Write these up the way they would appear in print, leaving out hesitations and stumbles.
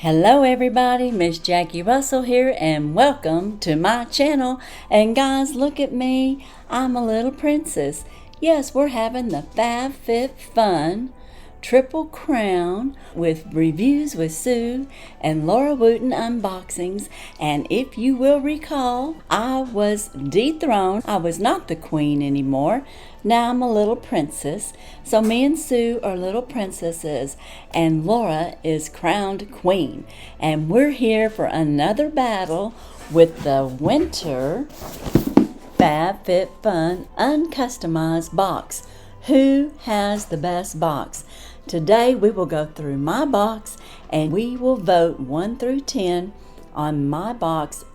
Hello everybody, Miss Jackie Russell here and welcome to my channel. And guys, look at me, I'm a little princess. Yes, we're having the FabFitFun Triple Crown with reviews with Sue and Laura Wooten unboxings. And if you will recall, I was dethroned. I was not the queen anymore. Now I'm a little princess. So me and Sue are little princesses and Laura is crowned queen. And we're here for another battle with the winter FabFitFun Uncustomized box. Who has the best box? Today we will go through my box and we will vote 1 through 10 on my box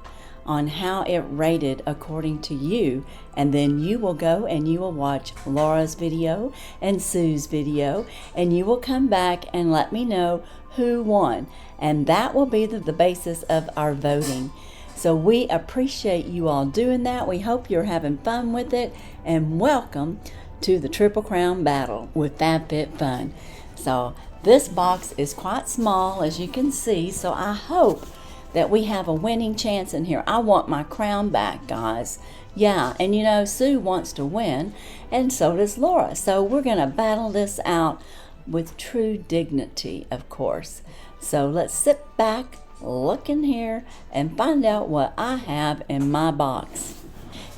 on how it rated according to you, and then you will go and you will watch Laura's video and Sue's video and you will come back and let me know who won, and that will be the basis of our voting. So we appreciate you all doing that. We hope you're having fun with it, and welcome to the Triple Crown battle with FabFitFun. So this box is quite small, as you can see, so I hope that we have a winning chance in here. I want my crown back, guys. Yeah, and you know, Sue wants to win, and so does Laura. So we're going to battle this out with true dignity, of course. So let's sit back, look in here, and find out what I have in my box.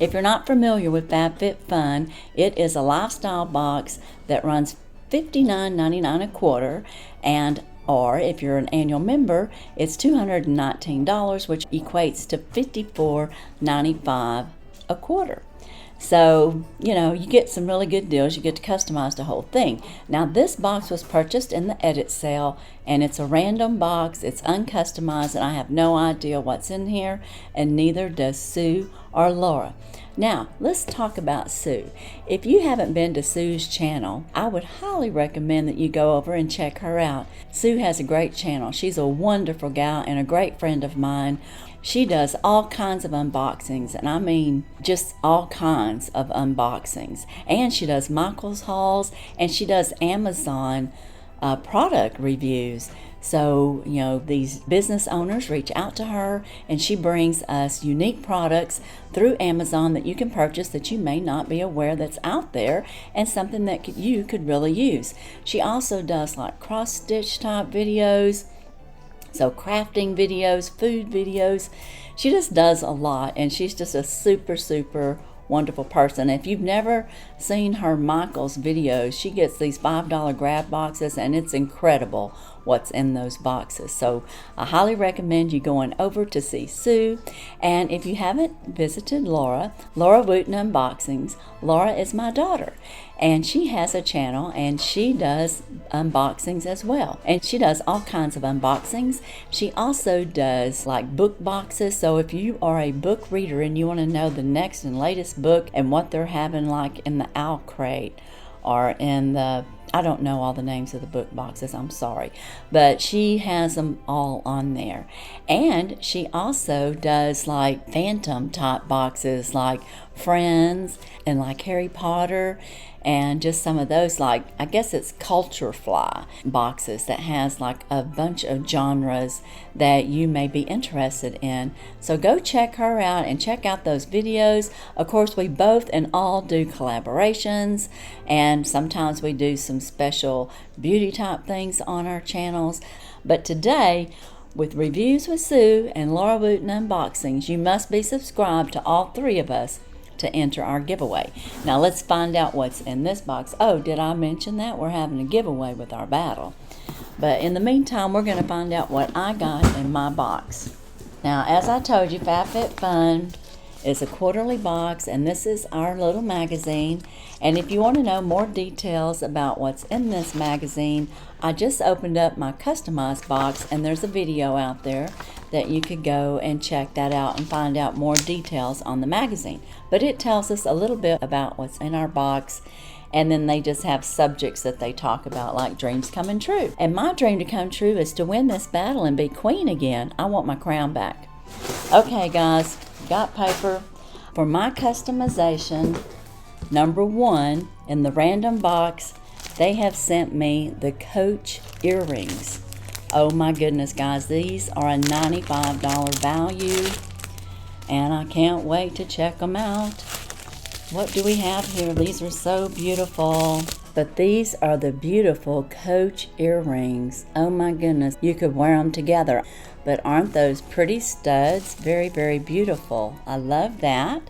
If you're not familiar with FabFitFun, it is a lifestyle box that runs $59.99 a quarter, and or if you're an annual member, it's $219, which equates to $54.95 a quarter. So, you know, you get some really good deals. You get to customize the whole thing. Now, this box was purchased in the edit sale, and it's a random box. It's uncustomized, and I have no idea what's in here, and neither does Sue or Laura. Now, let's talk about Sue. If you haven't been to Sue's channel, I would highly recommend that you go over and check her out. Sue has a great channel. She's a wonderful gal and a great friend of mine. She does all kinds of unboxings, and I mean just all kinds of unboxings. And she does Michael's hauls, and she does Amazon product reviews. So, you know, these business owners reach out to her, and she brings us unique products through Amazon that you can purchase that you may not be aware that's out there, and something that you could really use. She also does like cross-stitch type videos, so crafting videos, food videos. She just does a lot, and she's just a super wonderful person. If you've never seen her Michael's videos, she gets these $5 grab boxes, and it's incredible what's in those boxes. So I highly recommend you going over to see Sue. And if you haven't visited Laura Wooten Unboxings, Laura is my daughter, and she has a channel, and she does unboxings as well, and she does all kinds of unboxings. She also does like book boxes. So if you are a book reader and you want to know the next and latest book and what they're having like in the Owl Crate or in the, I don't know all the names of the book boxes, I'm sorry, but she has them all on there. And she also does like phantom type boxes like Friends and like Harry Potter, and just some of those, like I guess it's Culture Fly boxes that has like a bunch of genres that you may be interested in. So go check her out and check out those videos. Of course, we both and all do collaborations, and sometimes we do some special beauty type things on our channels. But today, with Reviews with Sue and Laura Wooten Unboxings, you must be subscribed to all three of us to enter our giveaway. Now let's find out what's in this box. Oh, did I mention that we're having a giveaway with our battle? But in the meantime, we're going to find out what I got in my box. Now, as I told you, FabFitFun is a quarterly box, and this is our little magazine. And if you want to know more details about what's in this magazine, I just opened up my customized box, and there's a video out there that you could go and check that out and find out more details on the magazine. But it tells us a little bit about what's in our box, and then they just have subjects that they talk about, like dreams coming true. And my dream to come true is to win this battle and be queen again. I want my crown back. Okay, guys, got paper for my customization. Number 1 in the random box, they have sent me the Coach earrings. Oh my goodness, guys, these are a $95 value, and I can't wait to check them out. What do we have here? These are so beautiful. But these are the beautiful Coach earrings. Oh my goodness, you could wear them together. But aren't those pretty studs? Very, very beautiful. I love that.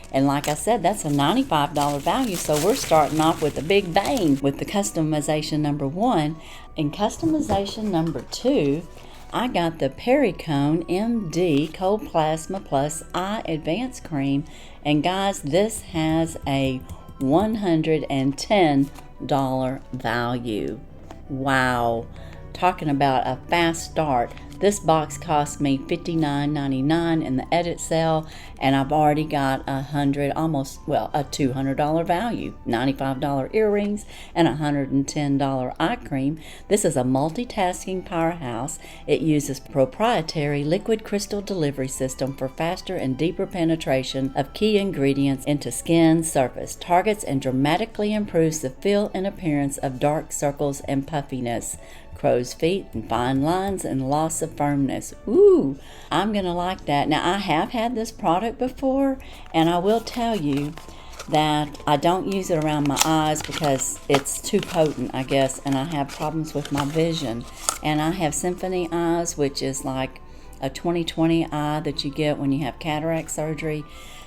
And like I said, that's a $95 value, so we're starting off with a big bang with the customization number 1. In customization number 2, I got the Pericone MD Cold Plasma Plus Eye Advanced Cream. And guys, this has a $110 value. Wow. Talking about a fast start. This box cost me $59.99 in the edit sale, and I've already got a $200 value. $95 earrings and $110 eye cream. This is a multitasking powerhouse. It uses proprietary liquid crystal delivery system for faster and deeper penetration of key ingredients into skin surface, targets and dramatically improves the feel and appearance of dark circles and puffiness, crow's feet and fine lines and loss of firmness. Ooh, I'm gonna like that. Now, I have had this product before, and I will tell you that I don't use it around my eyes because it's too potent, I guess, and I have problems with my vision. And I have symphony eyes, which is like a 20/20 eye that you get when you have cataract surgery.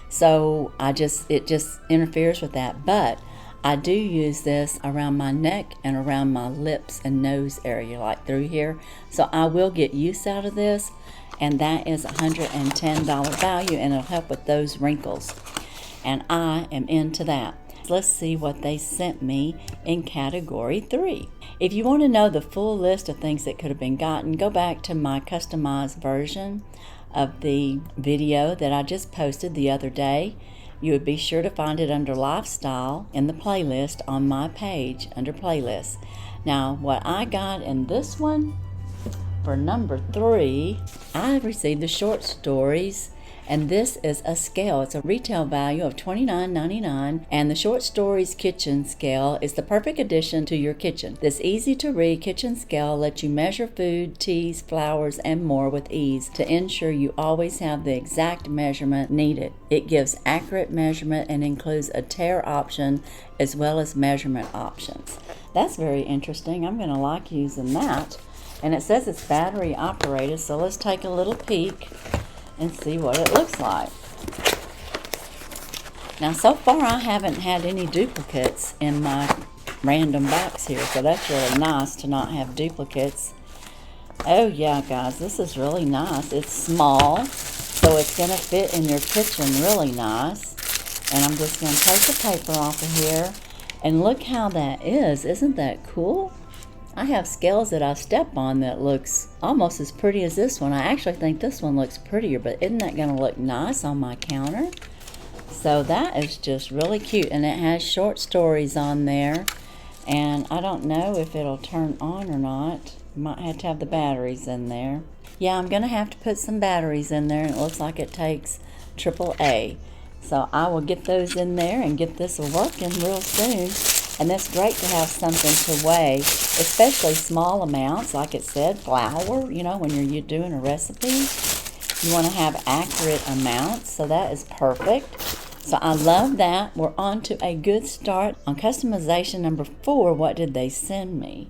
So it just interferes with that. But I do use this around my neck and around my lips and nose area, like through here. So I will get use out of this, and that is $110 value, and it'll help with those wrinkles. And I am into that. Let's see what they sent me in category 3. If you want to know the full list of things that could have been gotten, go back to my customized version of the video that I just posted the other day. You would be sure to find it under Lifestyle in the playlist on my page under Playlists. Now, what I got in this one, for number 3, I received the short stories, and this is a scale. It's a retail value of $29.99, and the short stories kitchen scale is the perfect addition to your kitchen. This easy-to-read kitchen scale lets you measure food, teas, flours, and more with ease to ensure you always have the exact measurement needed. It gives accurate measurement and includes a tear option as well as measurement options. That's very interesting. I'm going to like using that. And it says it's battery operated, so let's take a little peek and see what it looks like. Now, so far I haven't had any duplicates in my random box here, so that's really nice to not have duplicates. Oh yeah, guys, this is really nice. It's small, so it's going to fit in your kitchen really nice. And I'm just going to take the paper off of here, and look how that is. Isn't that cool? I have scales that I step on that looks almost as pretty as this one. I actually think this one looks prettier, but isn't that going to look nice on my counter? So that is just really cute, and it has short stories on there, and I don't know if it'll turn on or not. Might have to have the batteries in there. Yeah, I'm going to have to put some batteries in there, and it looks like it takes AAA. So I will get those in there and get this working real soon. And that's great to have something to weigh, especially small amounts, like it said, flour, you know, when you're doing a recipe. You want to have accurate amounts, so that is perfect. So I love that. We're on to a good start. On customization number 4, what did they send me?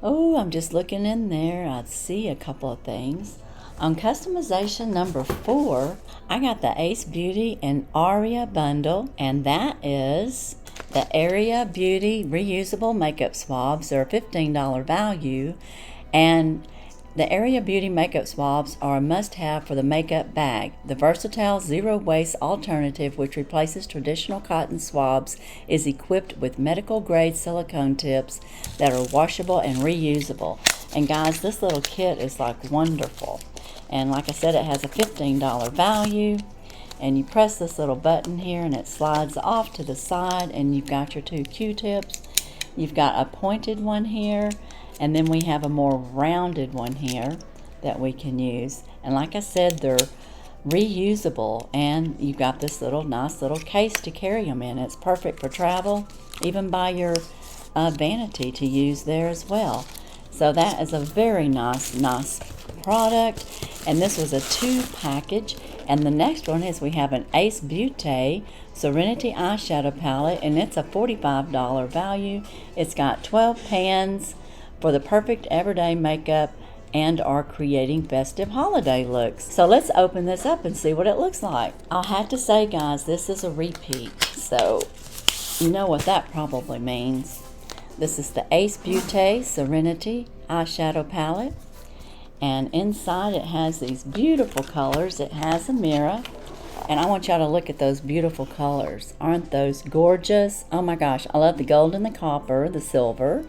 Oh, I'm just looking in there. I see a couple of things. On customization number 4, I got the Ace Beauty and Aria bundle, and that is the Area Beauty reusable makeup swabs. Are a $15 value, and the Area Beauty makeup swabs are a must-have for the makeup bag. The versatile zero-waste alternative, which replaces traditional cotton swabs, is equipped with medical-grade silicone tips that are washable and reusable. And guys, this little kit is like wonderful. And like I said, it has a $15 value. And you press this little button here, and it slides off to the side, and you've got your 2 Q-tips. You've got a pointed one here, and then we have a more rounded one here that we can use. And like I said, they're reusable, and you've got this nice little case to carry them in. It's perfect for travel, even by your vanity to use there as well. So that is a very nice product. And this was a 2 package. And the next one is we have an Ace Beauté Serenity eyeshadow palette, and it's a $45 value. It's got 12 pans for the perfect everyday makeup and are creating festive holiday looks. So let's open this up and see what it looks like. I'll have to say, guys, this is a repeat, so you know what that probably means. This is the Ace Beauté Serenity eyeshadow palette, and inside it has these beautiful colors. It has a mirror, and I want y'all to look at those beautiful colors. Aren't those gorgeous? Oh my gosh, I love the gold and the copper, the silver.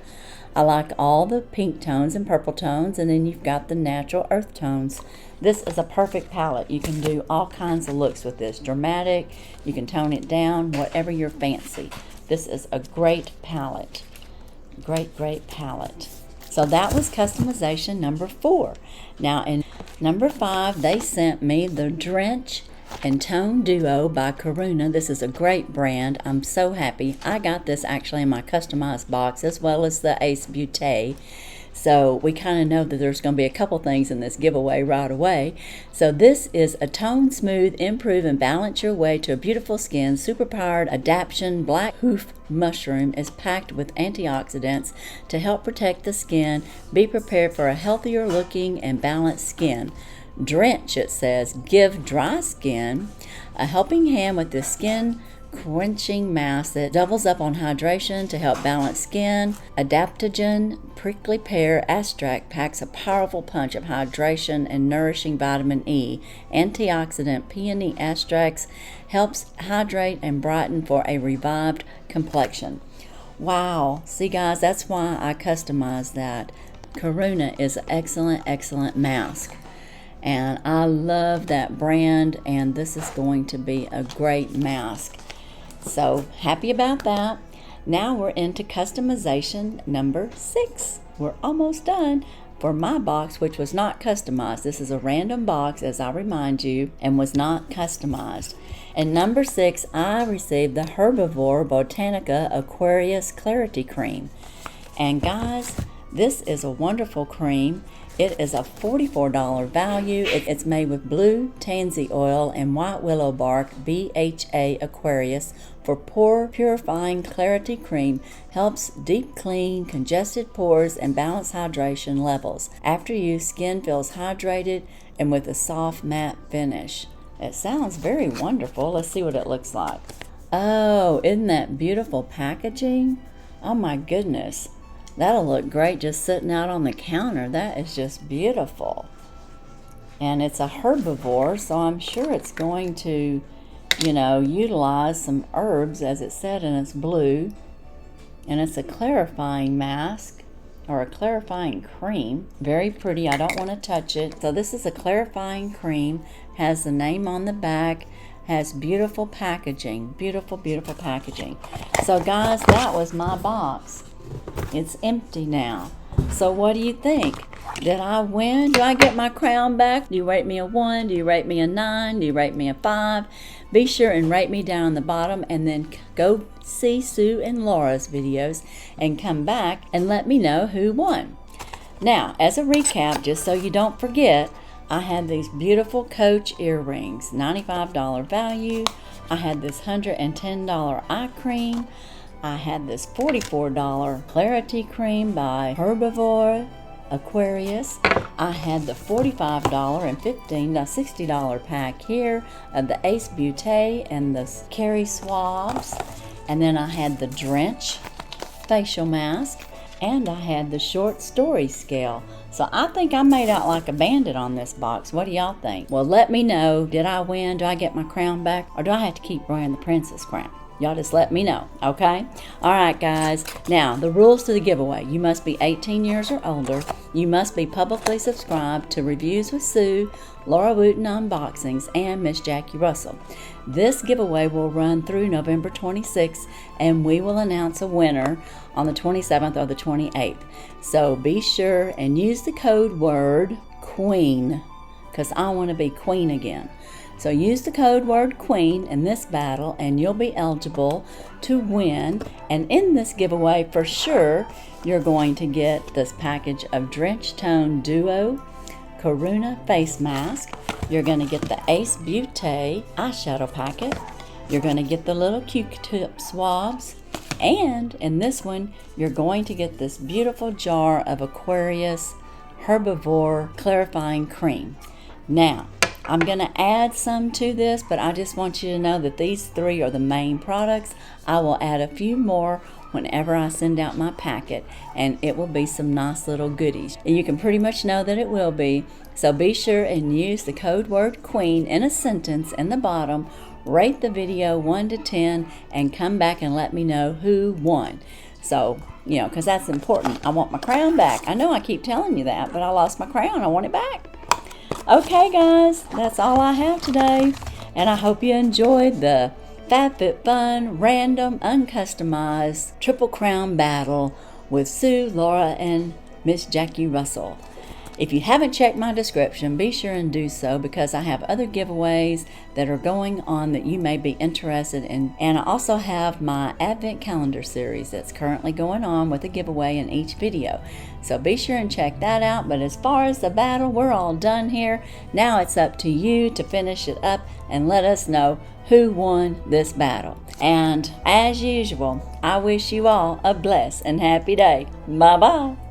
I like all the pink tones and purple tones, and then you've got the natural earth tones. This is a perfect palette. You can do all kinds of looks with this. Dramatic, you can tone it down, whatever your fancy. This is a great palette. Great palette. So that was customization number 4. Now in number 5, they sent me the Drench and Tone Duo by Karuna. This is a great brand. I'm so happy. I got this actually in my customized box as well as the Ace Beauté. So we kind of know that there's going to be a couple things in this giveaway right away. So this is a tone, smooth, improve, and balance your way to a beautiful skin. Superpowered adaption black hoof mushroom is packed with antioxidants to help protect the skin. Be prepared for a healthier looking and balanced skin. Drench, it says, give dry skin a helping hand with this skin quenching mask that doubles up on hydration to help balance skin. Adaptogen prickly pear extract packs a powerful punch of hydration and nourishing vitamin E. Antioxidant peony extracts helps hydrate and brighten for a revived complexion. Wow, see guys, that's why I customized that. Karuna is an excellent mask. And I love that brand, and this is going to be a great mask. So happy about that. Now we're into customization number 6. We're almost done for my box, which was not customized. This is a random box, as I remind you, and was not customized. And number 6, I received the Herbivore Botanica Aquarius Clarity Cream. And guys, this is a wonderful cream. It is a $44 value. It's made with blue tansy oil and white willow bark BHA Aquarius for pore purifying clarity cream. Helps deep clean congested pores and balance hydration levels. After use, skin feels hydrated and with a soft matte finish. It sounds very wonderful. Let's see what it looks like. Oh, isn't that beautiful packaging? Oh my goodness. That'll look great just sitting out on the counter. That is just beautiful. And it's a herbivore, so I'm sure it's going to, utilize some herbs, as it said, and it's blue. And it's a clarifying mask, or a clarifying cream. Very pretty. I don't want to touch it. So this is a clarifying cream. Has the name on the back. Has beautiful packaging. Beautiful packaging. So guys, that was my box. It's empty now. So what do you think? Did I win? Do I get my crown back? Do you rate me a 1? Do you rate me a 9? Do you rate me a 5? Be sure and rate me down the bottom, and then go see Sue and Laura's videos and come back and let me know who won. Now, as a recap, just so you don't forget, I had these beautiful Coach earrings, $95 value. I had this $110 eye cream. I had this $44 Clarity Cream by Herbivore Aquarius. I had the $45 and $60 pack here of the Ace Beauté and the Carry Swabs. And then I had the Drench facial mask. And I had the short story scale. So I think I made out like a bandit on this box. What do y'all think? Well, let me know. Did I win? Do I get my crown back? Or do I have to keep wearing the princess crown? Y'all just let me know, okay? All right, guys. Now, the rules to the giveaway. You must be 18 years or older. You must be publicly subscribed to Reviews with Sue, Laura Wooten Unboxings, and Miss Jackie Russell. This giveaway will run through November 26th, and we will announce a winner on the 27th or the 28th. So be sure and use the code word QUEEN, because I want to be queen again. So use the code word QUEEN in this battle and you'll be eligible to win. And in this giveaway, for sure, you're going to get this package of Drench Tone Duo Corona face mask. You're going to get the Ace Beauté eyeshadow packet. You're going to get the little Q-tip swabs. And in this one, you're going to get this beautiful jar of Aquarius Herbivore Clarifying Cream. Now, I'm going to add some to this, but I just want you to know that these three are the main products. I will add a few more whenever I send out my packet, and it will be some nice little goodies. And you can pretty much know that it will be. So be sure and use the code word QUEEN in a sentence in the bottom. Rate the video 1 to 10 and come back and let me know who won. So, you know, because that's important. I want my crown back. I know I keep telling you that, but I lost my crown. I want it back. Okay, guys, that's all I have today. And I hope you enjoyed the FabFitFun Random Uncustomized Triple Crown Battle with Sue, Laura, and Miss Jackie Russell. If you haven't checked my description, be sure and do so because I have other giveaways that are going on that you may be interested in. And I also have my Advent Calendar series that's currently going on with a giveaway in each video. So be sure and check that out. But as far as the battle, we're all done here. Now it's up to you to finish it up and let us know who won this battle. And as usual, I wish you all a blessed and happy day. Bye-bye.